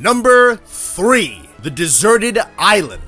Number 3, the Deserted Island.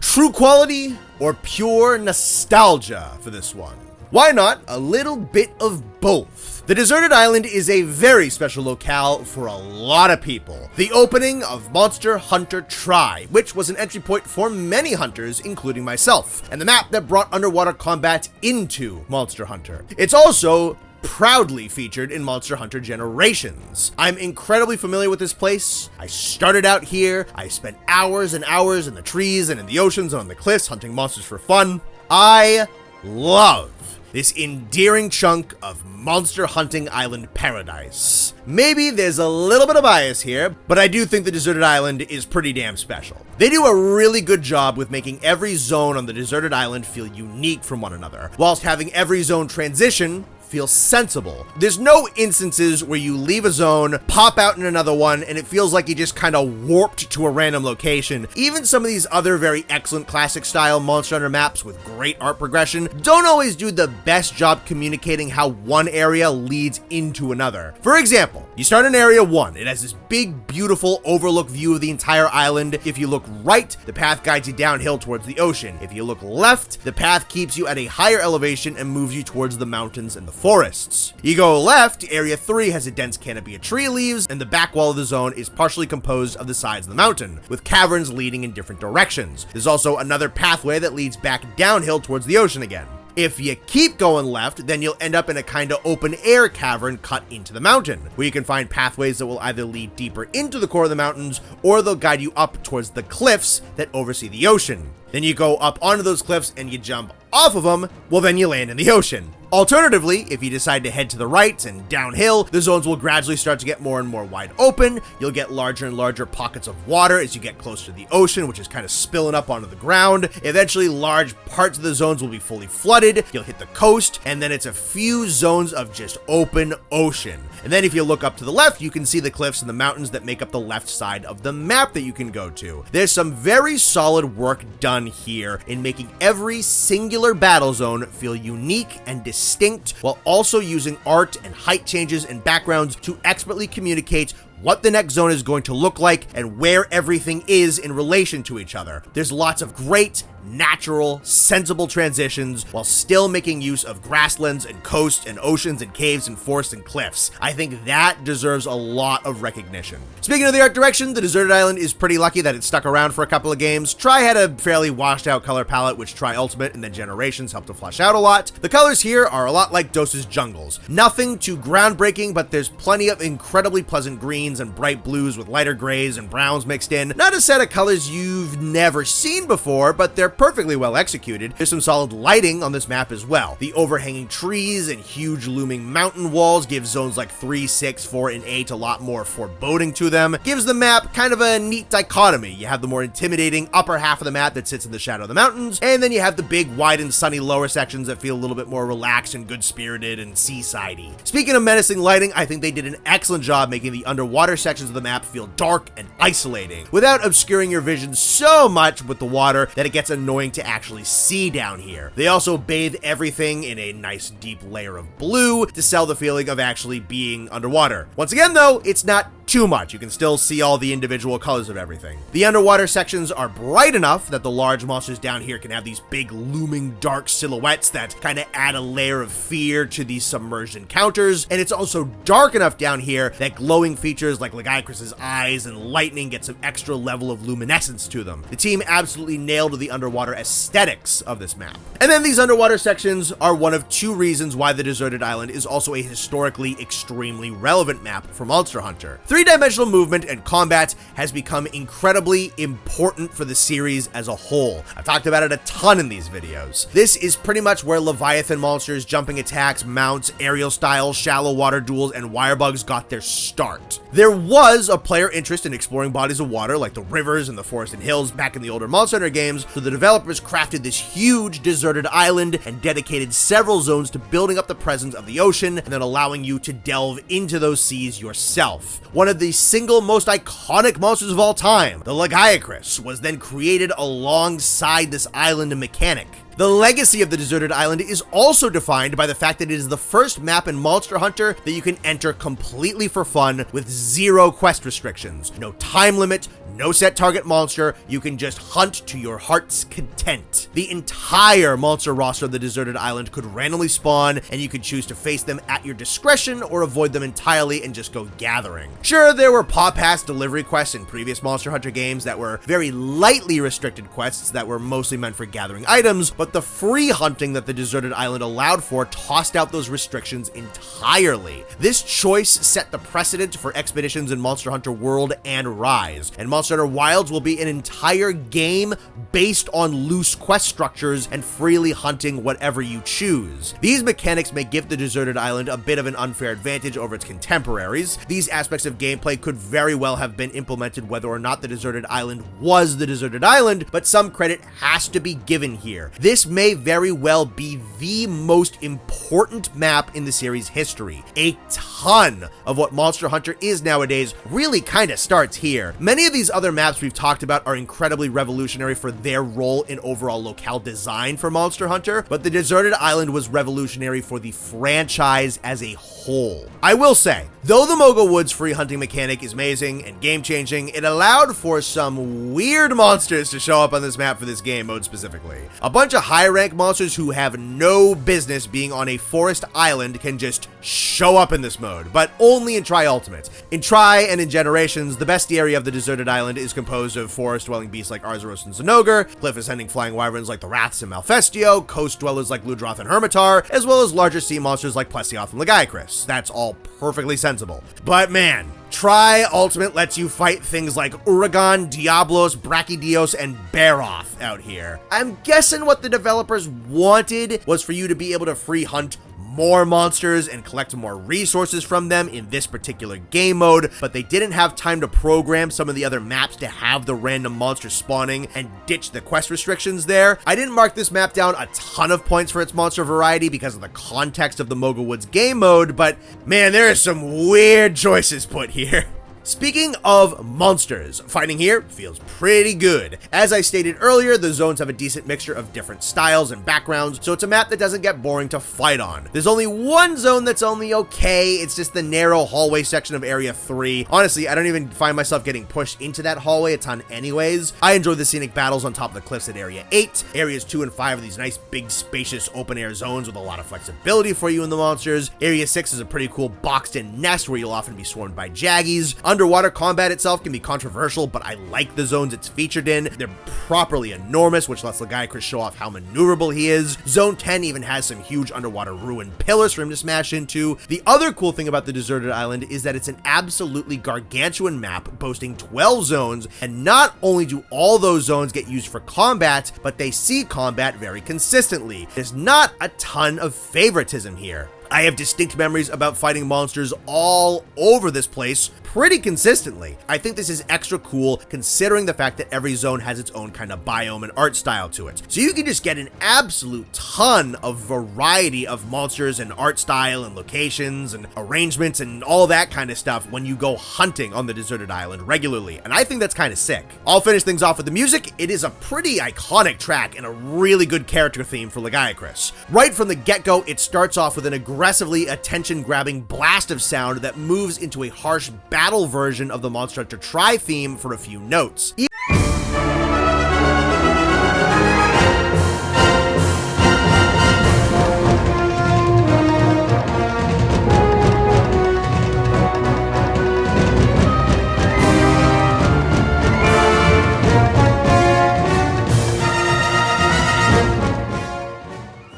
True quality or pure nostalgia for this one? Why not a little bit of both? The Deserted Island is a very special locale for a lot of people. The opening of Monster Hunter Tri, which was an entry point for many hunters, including myself, and the map that brought underwater combat into Monster Hunter. It's also proudly featured in Monster Hunter Generations. I'm incredibly familiar with this place. I started out here. I spent hours and hours in the trees and in the oceans and on the cliffs hunting monsters for fun. I love this endearing chunk of monster hunting island paradise. Maybe there's a little bit of bias here, but I do think the Deserted Island is pretty damn special. They do a really good job with making every zone on the Deserted Island feel unique from one another, whilst having every zone transition feel sensible. There's no instances where you leave a zone, pop out in another one, and it feels like you just kind of warped to a random location. Even some of these other very excellent classic style Monster Hunter maps with great art progression don't always do the best job communicating how one area leads into another. For example, you start in Area 1. It has this big, beautiful overlook view of the entire island. If you look right, the path guides you downhill towards the ocean. If you look left, the path keeps you at a higher elevation and moves you towards the mountains and the forests. You go left, Area 3 has a dense canopy of tree leaves, and the back wall of the zone is partially composed of the sides of the mountain, with caverns leading in different directions. There's also another pathway that leads back downhill towards the ocean again. If you keep going left, then you'll end up in a kind of open air cavern cut into the mountain, where you can find pathways that will either lead deeper into the core of the mountains, or they'll guide you up towards the cliffs that oversee the ocean. Then you go up onto those cliffs and you jump off of them, well then you land in the ocean. Alternatively, if you decide to head to the right and downhill, the zones will gradually start to get more and more wide open. You'll get larger and larger pockets of water as you get closer to the ocean, which is kind of spilling up onto the ground. Eventually, large parts of the zones will be fully flooded. You'll hit the coast, and then it's a few zones of just open ocean. And then if you look up to the left, you can see the cliffs and the mountains that make up the left side of the map that you can go to. There's some very solid work done here in making every singular battle zone feel unique and distinct, while also using art and height changes and backgrounds to expertly communicate what the next zone is going to look like and where everything is in relation to each other. There's lots of great, natural, sensible transitions while still making use of grasslands and coasts and oceans and caves and forests and cliffs. I think that deserves a lot of recognition. Speaking of the art direction, the Deserted Island is pretty lucky that it stuck around for a couple of games. Tri had a fairly washed out color palette, which Tri Ultimate and then Generations helped to flesh out a lot. The colors here are a lot like DOS's jungles. Nothing too groundbreaking, but there's plenty of incredibly pleasant greens and bright blues with lighter grays and browns mixed in. Not a set of colors you've never seen before, but they're perfectly well executed. There's some solid lighting on this map as well. The overhanging trees and huge looming mountain walls give zones like 3, 6, 4, and 8 a lot more foreboding to them. Gives the map kind of a neat dichotomy. You have the more intimidating upper half of the map that sits in the shadow of the mountains, and then you have the big, wide, and sunny lower sections that feel a little bit more relaxed and good-spirited and seaside-y. Speaking of menacing lighting, I think they did an excellent job making the underwater sections of the map feel dark and isolating, without obscuring your vision so much with the water that it gets annoying to actually see down here. They also bathe everything in a nice deep layer of blue to sell the feeling of actually being underwater. Once again though, it's not too much. You can still see all the individual colors of everything. The underwater sections are bright enough that the large monsters down here can have these big looming dark silhouettes that kind of add a layer of fear to these submerged encounters, and it's also dark enough down here that glowing features like Lagiacrus's eyes and lightning get some extra level of luminescence to them. The team absolutely nailed the underwater aesthetics of this map. And then these underwater sections are one of two reasons why the Deserted Island is also a historically extremely relevant map for Monster Hunter. Three-dimensional movement and combat has become incredibly important for the series as a whole. I've talked about it a ton in these videos. This is pretty much where Leviathan monsters, jumping attacks, mounts, aerial styles, shallow water duels, and wirebugs got their start. There was a player interest in exploring bodies of water like the rivers and the forests and hills back in the older Monster Hunter games, so the developers crafted this huge deserted island and dedicated several zones to building up the presence of the ocean and then allowing you to delve into those seas yourself. One of the single most iconic monsters of all time, the Lagiacrus, was then created alongside this island mechanic. The legacy of the Deserted Island is also defined by the fact that it is the first map in Monster Hunter that you can enter completely for fun with zero quest restrictions. No time limit, no set target monster, you can just hunt to your heart's content. The entire monster roster of the Deserted Island could randomly spawn, and you could choose to face them at your discretion or avoid them entirely and just go gathering. Sure, there were Paw Pass delivery quests in previous Monster Hunter games that were very lightly restricted quests that were mostly meant for gathering items, but the free hunting that the Deserted Island allowed for tossed out those restrictions entirely. This choice set the precedent for expeditions in Monster Hunter World and Rise, and Monster Hunter Wilds will be an entire game based on loose quest structures and freely hunting whatever you choose. These mechanics may give the Deserted Island a bit of an unfair advantage over its contemporaries. These aspects of gameplay could very well have been implemented whether or not the Deserted Island was the Deserted Island, but some credit has to be given here. This may very well be the most important map in the series' history. A ton of what Monster Hunter is nowadays really kind of starts here. Many of these other maps we've talked about are incredibly revolutionary for their role in overall locale design for Monster Hunter, but the Deserted Island was revolutionary for the franchise as a whole. I will say, though the Mogo Woods free hunting mechanic is amazing and game-changing, it allowed for some weird monsters to show up on this map for this game mode specifically. A bunch of high-rank monsters who have no business being on a forest island can just show up in this mode, but only in Tri-Ultimate. In Tri and in Generations, the bestiary of the Deserted Island is composed of forest-dwelling beasts like Arzuros and Zenogre, cliff-ascending flying wyverns like the Wraths and Malfestio, coast dwellers like Ludroth and Hermitar, as well as larger sea monsters like Plesioth and Lagiacrus. That's all perfectly sensible. But man, Tri-Ultimate lets you fight things like Uragan, Diablos, Brachydios, and Baroth out here. I'm guessing what the developers wanted was for you to be able to free hunt more monsters and collect more resources from them in this particular game mode, but they didn't have time to program some of the other maps to have the random monster spawning and ditch the quest restrictions there. I didn't mark this map down a ton of points for its monster variety because of the context of the Mogo Woods game mode, but man, there are some weird choices put here. Speaking of monsters, fighting here feels pretty good. As I stated earlier, the zones have a decent mixture of different styles and backgrounds, so it's a map that doesn't get boring to fight on. There's only one zone that's only okay, it's just the narrow hallway section of Area 3. Honestly, I don't even find myself getting pushed into that hallway a ton anyways. I enjoy the scenic battles on top of the cliffs at Area 8. Areas 2 and 5 are these nice, big, spacious, open-air zones with a lot of flexibility for you and the monsters. Area 6 is a pretty cool boxed-in nest where you'll often be swarmed by jaggies. Underwater combat itself can be controversial, but I like the zones it's featured in. They're properly enormous, which lets Lagiacrus show off how maneuverable he is. Zone 10 even has some huge underwater ruined pillars for him to smash into. The other cool thing about the Deserted Island is that it's an absolutely gargantuan map boasting 12 zones, and not only do all those zones get used for combat, but they see combat very consistently. There's not a ton of favoritism here. I have distinct memories about fighting monsters all over this place pretty consistently. I think this is extra cool considering the fact that every zone has its own kind of biome and art style to it. So you can just get an absolute ton of variety of monsters and art style and locations and arrangements and all that kind of stuff when you go hunting on the Deserted Island regularly, and I think that's kind of sick. I'll finish things off with the music. It is a pretty iconic track and a really good character theme for Lagiacrus. Right from the get-go, it starts off with an aggressively attention-grabbing blast of sound that moves into a harsh battle version of the Monster Hunter Tri theme for a few notes.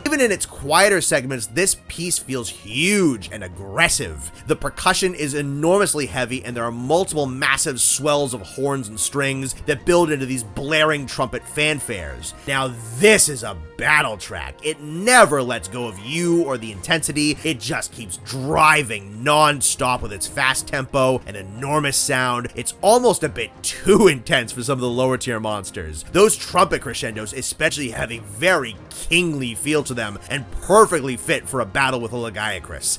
Even in its quieter segments, this piece feels huge and aggressive. The percussion is enormously heavy, and there are multiple massive swells of horns and strings that build into these blaring trumpet fanfares. Now, this is a battle track. It never lets go of you or the intensity. It just keeps driving non-stop with its fast tempo and enormous sound. It's almost a bit too intense for some of the lower tier monsters. Those trumpet crescendos especially have a very kingly feel to them and perfectly fit for a battle with a Lagiacrus.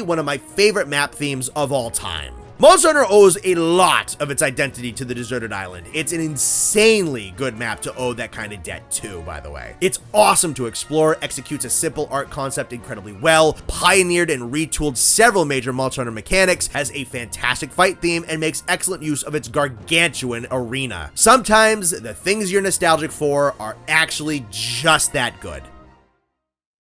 one of my favorite map themes of all time. Monster Hunter owes a lot of its identity to the deserted island. It's an insanely good map to owe that kind of debt to, by the way. It's awesome to explore, executes a simple art concept incredibly well, pioneered and retooled several major Monster Hunter mechanics, has a fantastic fight theme, and makes excellent use of its gargantuan arena. Sometimes the things you're nostalgic for are actually just that good.